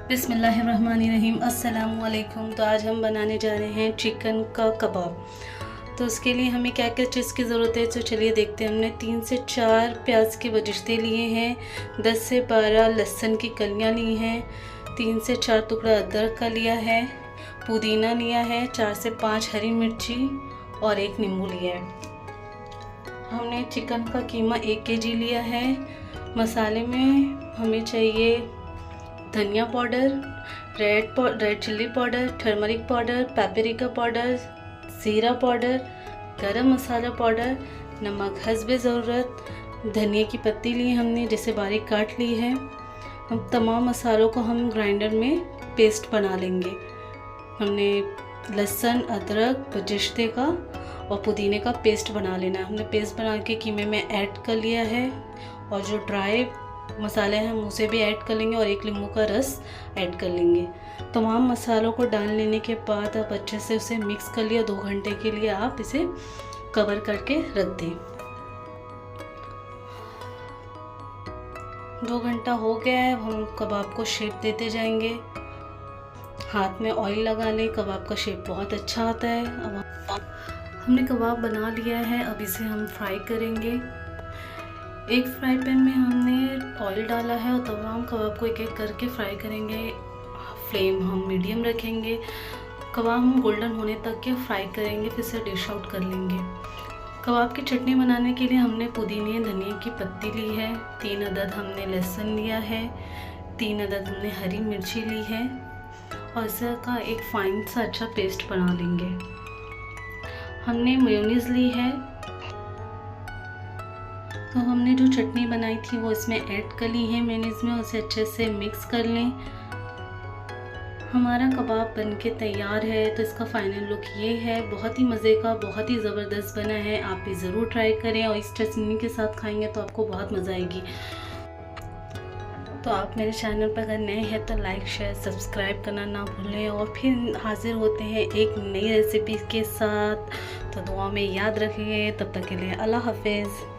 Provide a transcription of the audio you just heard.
बिस्मिल्लाहिर्रहमानिर्रहीम। अस्सलाम वालेकुम। तो आज हम बनाने जा रहे हैं चिकन का कबाब। तो उसके लिए हमें क्या क्या चीज़ की ज़रूरत है तो चलिए देखते हैं। हमने 3 से 4 प्याज के बजिश्ते लिए हैं, 10 से 12 लहसुन की कलियाँ ली हैं, 3 से 4 टुकड़ा अदरक का लिया है, पुदीना लिया है, 4 से 5 हरी मिर्ची और 1 नींबू लिया है। हमने चिकन का कीमा 1 केजी लिया है। मसाले में हमें चाहिए धनिया powder, red chilli powder, turmeric powder, paprika powder, ज़ीरा पाउडर, गरम मसाला पाउडर, नमक हस्बे ज़रूरत, धनिया की पत्ती ली हमने जिसे बारीक काट ली है। हम तमाम मसालों को हम ग्राइंडर में पेस्ट बना लेंगे। हमने लहसुन, अदरक, बजिश्ते का और पुदीने का पेस्ट बना लेना है। हमने पेस्ट बना के कीमे में ऐड कर लिया है और जो ड्राई मसाले हैं हम उसे भी ऐड कर लेंगे और 1 नींबू का रस ऐड कर लेंगे। तमाम मसालों को डाल लेने के बाद आप अच्छे से उसे मिक्स कर लिया। 2 घंटे के लिए आप इसे कवर करके रख दें। 2 घंटा हो गया है। हम कबाब को शेप देते जाएंगे। हाथ में ऑयल लगा लें, कबाब का शेप बहुत अच्छा आता है। अब हमने कबाब बना लिया है। अब इसे हम फ्राई करेंगे। एक फ्राई पैन में हमने ऑयल डाला है और तमाम कबाब को एक एक करके फ्राई करेंगे। फ्लेम हम मीडियम रखेंगे। कबाब हम गोल्डन होने तक के फ्राई करेंगे, फिर से डिश आउट कर लेंगे। कबाब की चटनी बनाने के लिए हमने पुदीने धनिया की पत्ती ली है, 3 अदद हमने लहसुन लिया है, 3 अदद हमने हरी मिर्ची ली है और इसका एक फाइन सा अच्छा पेस्ट बना लेंगे। हमने मेयोनीज़ ली है। तो हमने जो चटनी बनाई थी वो इसमें ऐड कर ली है मेयोनीज़ में, उसे अच्छे से मिक्स कर लें। हमारा कबाब बनके तैयार है। तो इसका फाइनल लुक ये है। बहुत ही मज़े का, बहुत ही ज़बरदस्त बना है। आप भी ज़रूर ट्राई करें और इस चटनी के साथ खाएंगे तो आपको बहुत मज़ा आएगी। तो आप मेरे चैनल पर अगर नए हैं तो लाइक, शेयर, सब्सक्राइब करना ना भूलें। और फिर हाजिर होते हैं एक नई रेसिपी के साथ। तो दुआ में याद रखिए। तब तक के लिए अल्लाह हाफिज़।